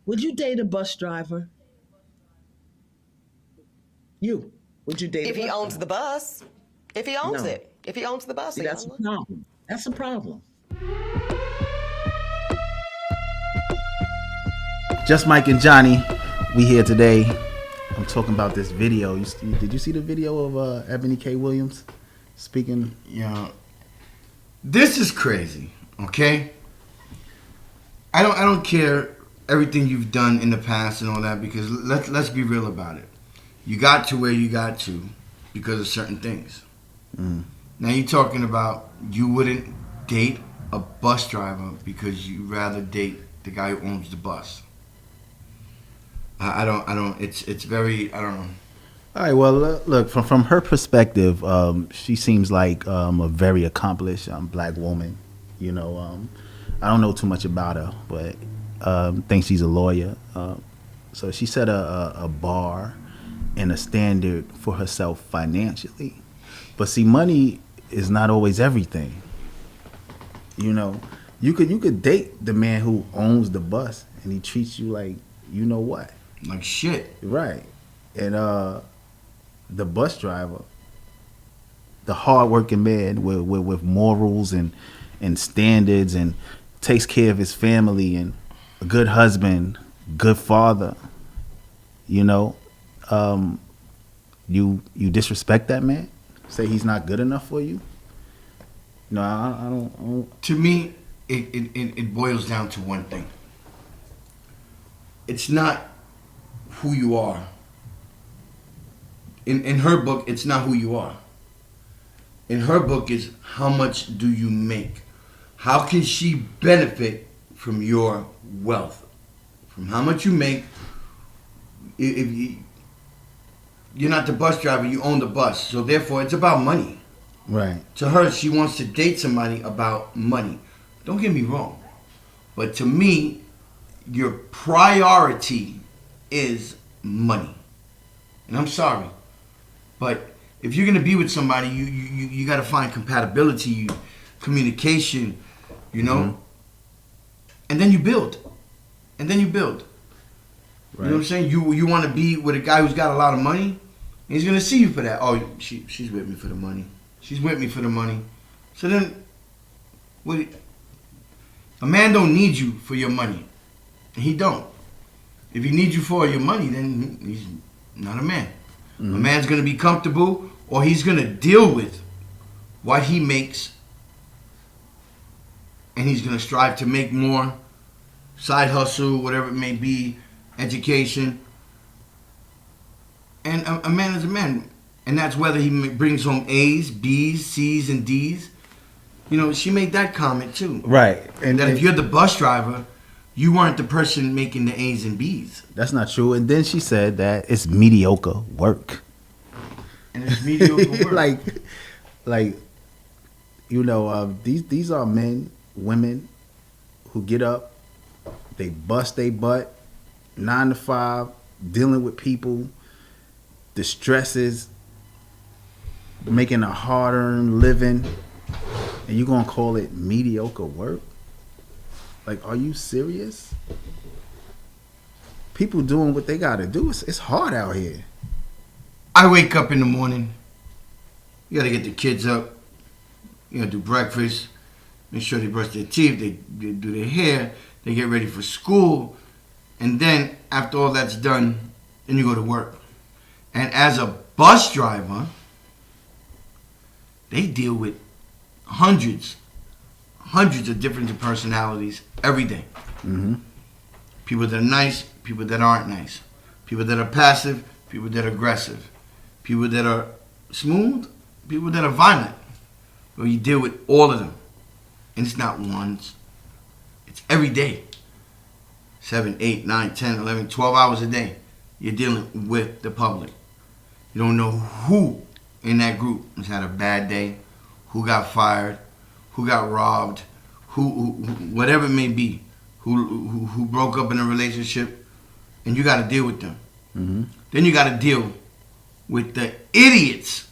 Would you date a bus driver? You. Would you date a If he bus owns the driver? bus, if he owns No. it, if he owns the bus, See, he that's owns a it. problem. That's a problem. Just Mike and Johnny, we here today. I'm talking about this video. Did you see the video of Eboni K. Wiliams speaking? Yeah, this is crazy. Okay, I don't care everything you've done in the past and all that, because let's be real about it. You got to where you got to because of certain things. Mm. Now you're talking about you wouldn't date a bus driver because you rather date the guy who owns the bus. I don't. It's very. I don't know. All right. Well, look from her perspective, she seems like a very accomplished black woman. You know, I don't know too much about her, but think she's a lawyer. So she set a bar and a standard for herself financially. But see, money is not always everything. You know, you could date the man who owns the bus and he treats you like you know what. Like shit. Right. And the bus driver, the hardworking man with morals and standards and takes care of his family and a good husband, good father, you know, you disrespect that man, say he's not good enough for you. No, I don't. To me, it boils down to one thing. It's not who you are. In her book, it's not who you are. In her book, is how much do you make? How can she benefit from your wealth? From how much you make. If you're not the bus driver, you own the bus. So therefore, it's about money. Right. To her, she wants to date somebody about money. Don't get me wrong. But to me, your priority is money. And I'm sorry. But if you're going to be with somebody, you got to find compatibility, communication, you know? Mm-hmm. And then you build. And then you build. Right. You know what I'm saying? You want to be with a guy who's got a lot of money, and he's going to see you for that. Oh, she's with me for the money. She's with me for the money. So then, a man don't need you for your money. And he don't. If he needs you for your money, then he's not a man. Mm-hmm. A man's going to be comfortable, or he's going to deal with what he makes, and he's going to strive to make more, side hustle, whatever it may be, education. And a man is a man. And that's whether he brings home A's, B's, C's, and D's. You know, she made that comment too. Right. And that if you're the bus driver, you weren't the person making the A's and B's. That's not true. And then she said that it's mediocre work. And it's mediocre work. like, you know, these are men, women who get up, they bust their butt, 9 to 5, dealing with people, the stresses, making a hard-earned living, and you're gonna call it mediocre work? Like, are you serious? People doing what they gotta do. It's hard out here. I wake up in the morning. You gotta get the kids up. You gotta do breakfast. Make sure they brush their teeth. They do their hair. They get ready for school. And then, after all that's done, then you go to work. And as a bus driver, they deal with hundreds of different personalities every day. Mm-hmm. People that are nice, people that aren't nice. People that are passive, people that are aggressive. People that are smooth, people that are violent. Well, you deal with all of them. And it's not once. It's every day. 7, 8, 9, 10, 11, 12 hours a day. You're dealing with the public. You don't know who in that group has had a bad day, who got fired, who got robbed, who whatever it may be, who broke up in a relationship, and you got to deal with them. Mm-hmm. Then you got to deal with the idiots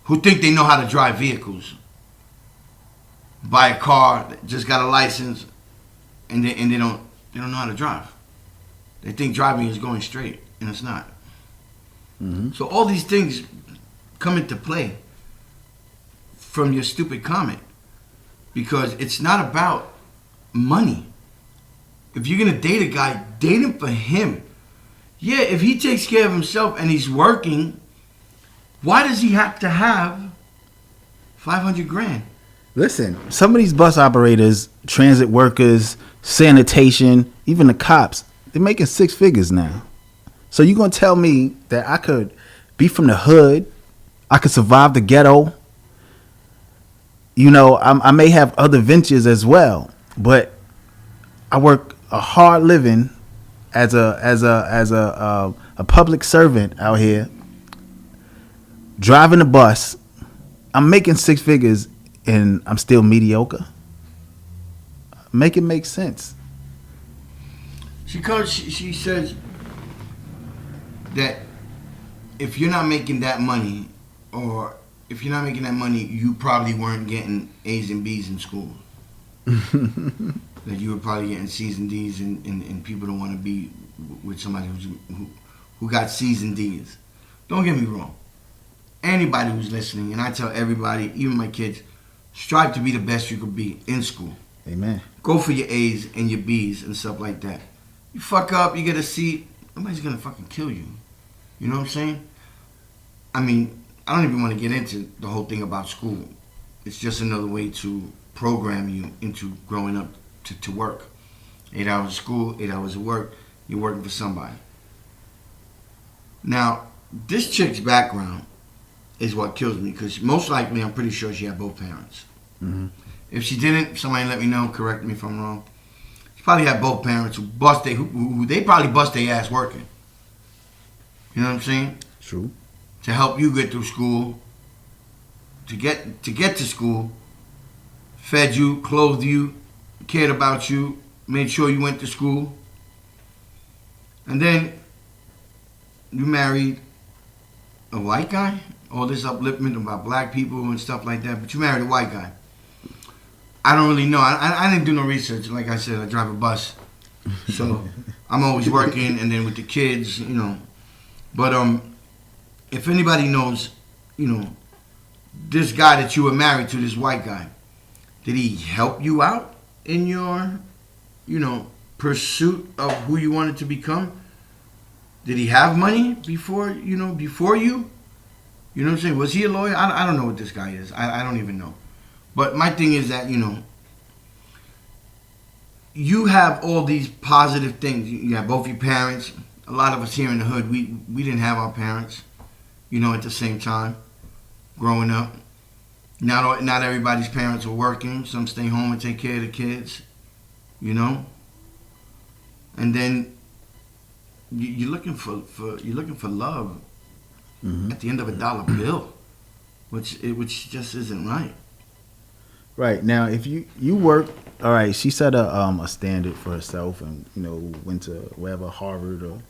who think they know how to drive vehicles, buy a car, just got a license, and they don't know how to drive. They think driving is going straight, and it's not. Mm-hmm. So all these things come into play from your stupid comment, because it's not about money. If you're gonna date a guy, date him for him. Yeah, if he takes care of himself and he's working, why does he have to have 500 grand? Listen, some of these bus operators, transit workers, sanitation, even the cops, they're making 6 figures now. So you gonna tell me that I could be from the hood, I could survive the ghetto? You know, I may have other ventures as well, but I work a hard living as a public servant out here, driving a bus. I'm making 6 figures and I'm still mediocre. Make it make sense. She says that if you're not making that money, or if you're not making that money, you probably weren't getting A's and B's in school. That you were probably getting C's and D's, and people don't want to be with somebody who got C's and D's. Don't get me wrong. Anybody who's listening, and I tell everybody, even my kids, strive to be the best you could be in school. Amen. Go for your A's and your B's and stuff like that. You fuck up, you get a C, nobody's gonna fucking kill you. You know what I'm saying? I mean, I don't even want to get into the whole thing about school. It's just another way to program you into growing up to work. 8 hours of school, 8 hours of work, you're working for somebody. Now, this chick's background is what kills me, because most likely, I'm pretty sure she had both parents. Mm-hmm. If she didn't, somebody let me know, correct me if I'm wrong. She probably had both parents who they probably bust their ass working. You know what I'm saying? True. To help you get through school, to get to school, fed you, clothed you, cared about you, made sure you went to school. And then you married a white guy? All this upliftment about black people and stuff like that, but you married a white guy. I don't really know. I didn't do no research. Like I said, I drive a bus. So I'm always working, and then with the kids, you know. But if anybody knows, you know, this guy that you were married to, this white guy, did he help you out in your, you know, pursuit of who you wanted to become? Did he have money before you? You know what I'm saying? Was he a lawyer? I don't know what this guy is. I don't even know. But my thing is that, you know, you have all these positive things. You have both your parents. A lot of us here in the hood, we didn't have our parents, you know, at the same time growing up. Not everybody's parents are working. Some stay home and take care of the kids, you know. And then you're looking for love. Mm-hmm. At the end of a dollar bill, which just isn't right. Right. Now, if you work, all right, she set a standard for herself, and, you know, went to wherever, Harvard or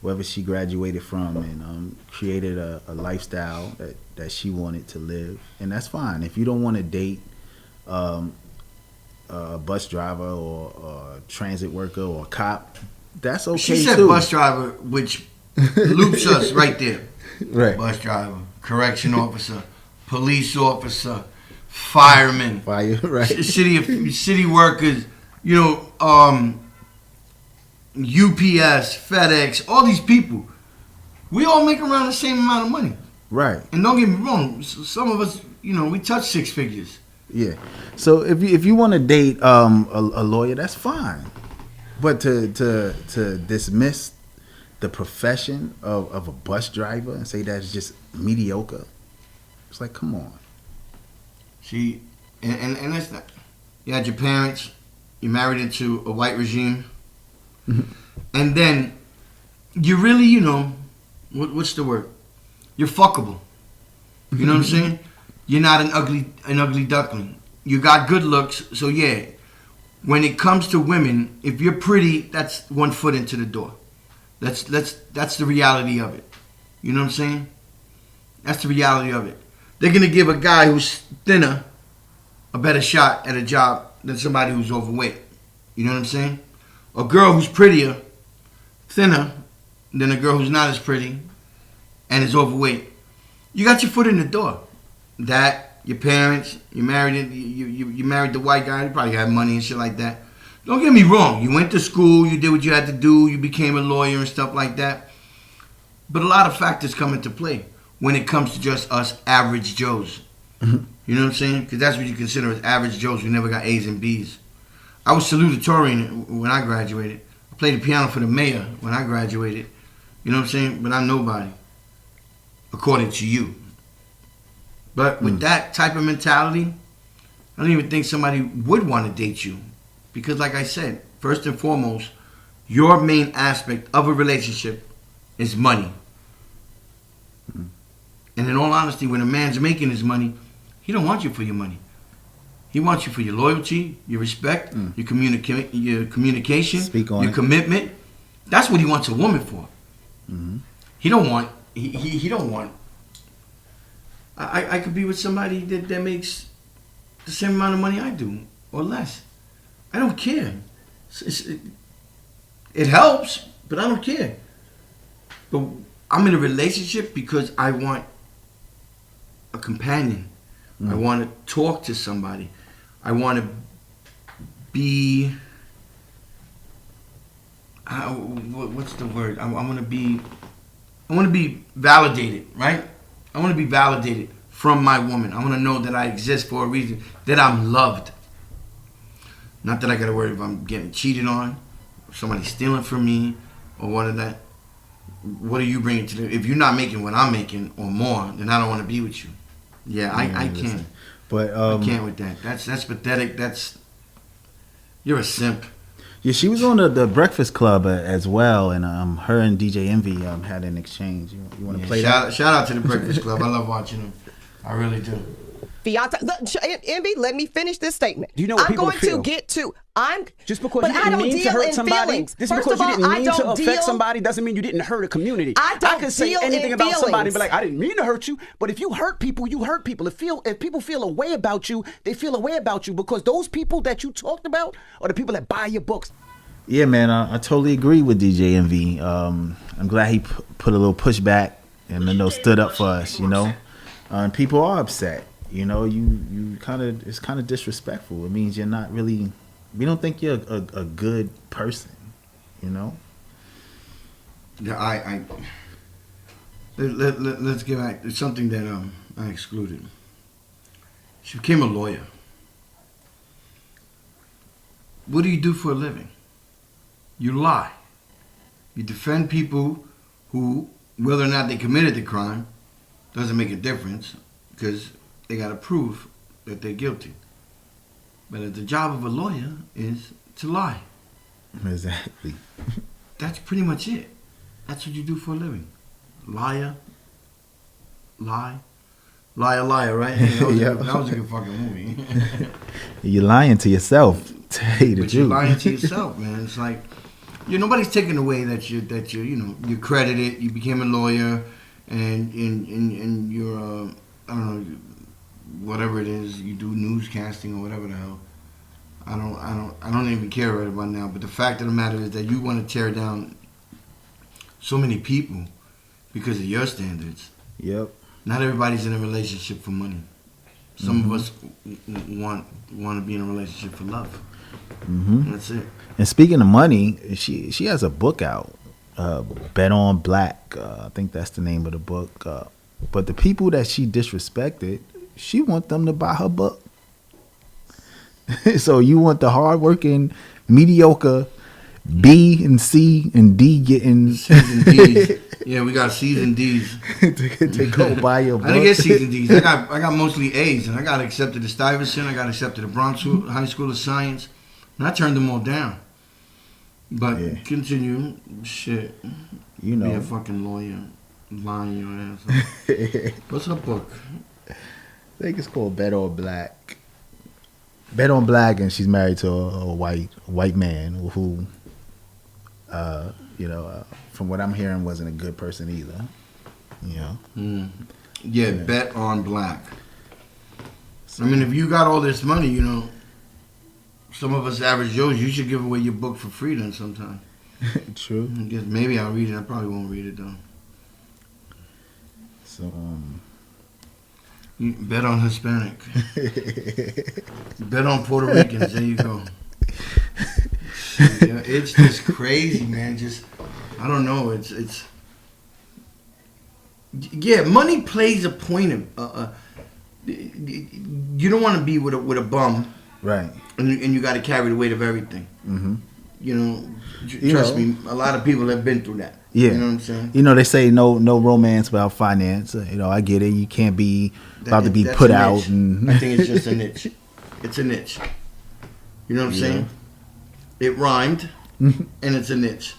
wherever she graduated from, and created a lifestyle that she wanted to live, and that's fine. If you don't want to date a bus driver or a transit worker or a cop, that's okay too. She said bus driver, which loops us right there. Right. Bus driver, correction officer, police officer, fireman, right. city workers, you know, UPS, FedEx, all these people. We all make around the same amount of money. Right. And don't get me wrong, some of us, you know, we touch 6 figures. Yeah. So if you want to date a lawyer, that's fine. But to dismiss the profession of a bus driver and say that's just mediocre, it's like, come on. See, and that's not. You had your parents, you married into a white regime, and then you really, you know, what's the word? You're fuckable. You know what I'm saying? You're not an ugly duckling. You got good looks, so yeah. When it comes to women, if you're pretty, that's 1 foot into the door. That's the reality of it. You know what I'm saying? That's the reality of it. They're gonna give a guy who's thinner a better shot at a job than somebody who's overweight. You know what I'm saying? A girl who's prettier, thinner than a girl who's not as pretty and is overweight, you got your foot in the door. That, your parents, you married the white guy, you probably had money and shit like that. Don't get me wrong, you went to school, you did what you had to do, you became a lawyer and stuff like that. But a lot of factors come into play when it comes to just us average Joes. Mm-hmm. You know what I'm saying? Because that's what you consider as average Joes who never got A's and B's. I was salutatorian when I graduated. I played the piano for the mayor when I graduated. You know what I'm saying? But I'm nobody, according to you. But with that type of mentality, I don't even think somebody would want to date you. Because like I said, first and foremost, your main aspect of a relationship is money. And in all honesty, when a man's making his money, he don't want you for your money. He wants you for your loyalty, your respect, your communication, your commitment. That's what he wants a woman for. Mm-hmm. He don't want. He don't want. I could be with somebody that makes the same amount of money I do or less. I don't care. It helps, but I don't care. But I'm in a relationship because I want a companion. I want to talk to somebody. I want to be. What's the word? I want to be. I want to be validated, right? I want to be validated from my woman. I want to know that I exist for a reason. That I'm loved. Not that I got to worry if I'm getting cheated on, or somebody stealing from me, or what of that. What are you bringing to the? If you're not making what I'm making or more, then I don't want to be with you. Yeah, I can't. But I can't with that. That's pathetic. You're a simp. Yeah, she was on the Breakfast Club as well, and her and DJ Envy had an exchange. You want to play that? Shout out to the Breakfast Club. I love watching them. I really do. Fiance, Envy, let me finish this statement. Do you know what people feel? I'm just because you didn't mean to hurt somebody. Just because you didn't mean to affect somebody doesn't mean you didn't hurt a community. I can say anything about somebody and be like, I didn't mean to hurt you. But if you hurt people, you hurt people. If people feel a way about you, they feel a way about you because those people that you talked about are the people that buy your books. Yeah, man, I totally agree with DJ Envy. I'm glad he put a little pushback and stood up for us. And people are upset. You it's kind of disrespectful. It means you're not really. We don't think you're a good person. Yeah, let's get back. It's something that I excluded. She became a lawyer. What do you do for a living? You lie. You defend people who, whether or not they committed the crime, doesn't make a difference because they got to prove that they're guilty. But the job of a lawyer is to lie. Exactly. That's pretty much it. That's what you do for a living. Liar. Lie. Liar, right? Hey, that was a good fucking movie. You're lying to yourself. Tell you the truth. You're lying to yourself, man. It's like nobody's taking away that you're credited. You became a lawyer, and you're I don't know, whatever it is you do, newscasting or whatever the hell. I don't even care right about now. But the fact of the matter is that you want to tear down so many people because of your standards. Yep. Not everybody's in a relationship for money. Some of us want to be in a relationship for love. Mm-hmm. That's it. And speaking of money, she has a book out, Bet on Black. I think that's the name of the book. But the people that she disrespected, she want them to buy her book. So you want the hardworking, mediocre B and C and D getting C's and D's. Yeah, we got C's and D's to go buy your book. I didn't get C's and D's. I got mostly A's, and I got accepted to Stuyvesant. I got accepted to Bronx High School of Science, and I turned them all down. But continue, shit. Be a fucking lawyer, lying your ass off. What's her book? I think it's called Bet on Black. Bet on Black, and she's married to a white man who, from what I'm hearing, wasn't a good person either. Yeah, Bet on Black. I mean, if you got all this money, some of us average Joes, you should give away your book for free then sometime. True. I guess maybe I'll read it. I probably won't read it though. So You bet on Hispanic. Bet on Puerto Ricans. There you go. Yeah, it's just crazy, man. Just I don't know. It's yeah. Money plays a point of. You don't want to be with a bum, right. and you got to carry the weight of everything. Mm-hmm. You know, trust me. A lot of people have been through that. Yeah. You know what I'm saying? You know, they say no romance without finance. You know, I get it. You can't be about to be That's put a out. niche. And I think it's just a niche. It's a niche. You know what I'm saying? It rhymed, and it's a niche.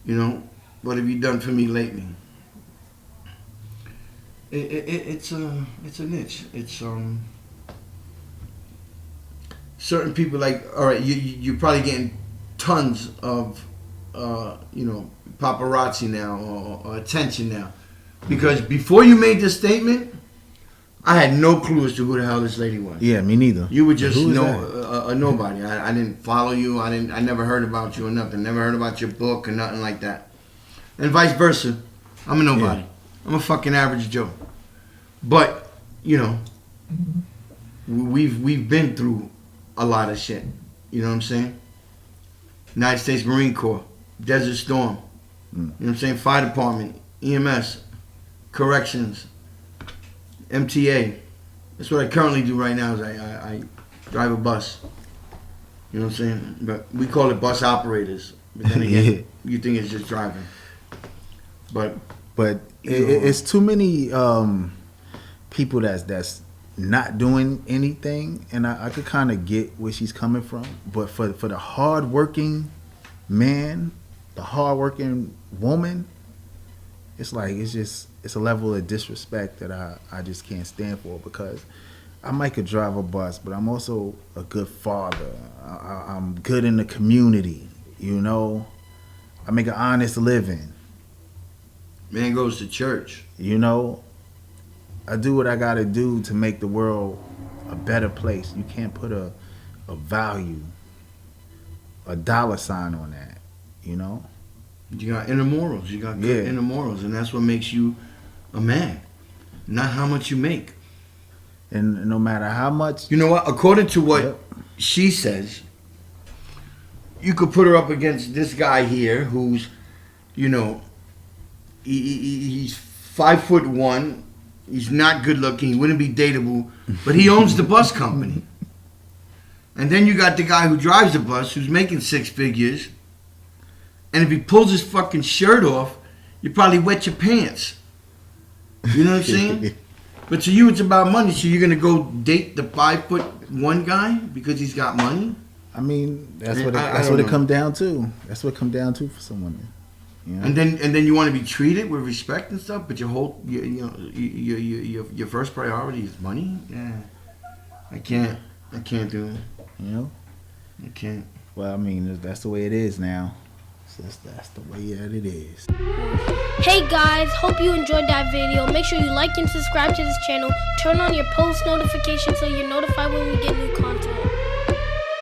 You know, what have you done for me lately? It's a niche. It's certain people like, all right, you're probably getting tons of paparazzi now or attention now, because before you made this statement, I had no clue as to who the hell this lady was. yeah, me neither. You were just Who is a nobody. I didn't follow you. I never heard about you or nothing. Never heard about your book or nothing like that. And vice versa. I'm a nobody. Yeah. I'm a fucking average Joe. But you know, we've been through a lot of shit. You know what I'm saying? United States Marine Corps, Desert Storm. You know what I'm saying? Fire Department, EMS, Corrections, MTA. That's what I currently do right now. Is I drive a bus. You know what I'm saying? But we call it bus operators. But then again, you think it's just driving. But it's too many people that's not doing anything, and I could kind of get where she's coming from. But for the hardworking man, the hardworking woman, it's like it's a level of disrespect that I just can't stand for, because I might could drive a bus, but I'm also a good father. I'm good in the community, you know. I make an honest living. man goes to church. You know, I do what I gotta do to make the world a better place. You can't put a value, a dollar sign on that, you know? You got inner morals. You got good inner morals, and that's what makes you a man, not how much you make. And no matter how much... You know what? According to what she says, you could put her up against this guy here who's, you know, he's 5'1". He's not good looking. He wouldn't be dateable, but he owns the bus company. And then you got the guy who drives the bus who's making 6 figures. And if he pulls his fucking shirt off, you probably wet your pants. You know what I'm saying? But to you, it's about money. So you're gonna go date the 5'1" guy because he's got money? I mean, that's what it come down to. That's what it come down to for some women. You know? And then you want to be treated with respect and stuff, but your first priority is money. Yeah, I can't do it. You know, I can't. Well, I mean, that's the way it is now. So that's the way that it is. Hey guys, hope you enjoyed that video. Make sure you like and subscribe to this channel. Turn on your post notifications so you're notified when we get new content.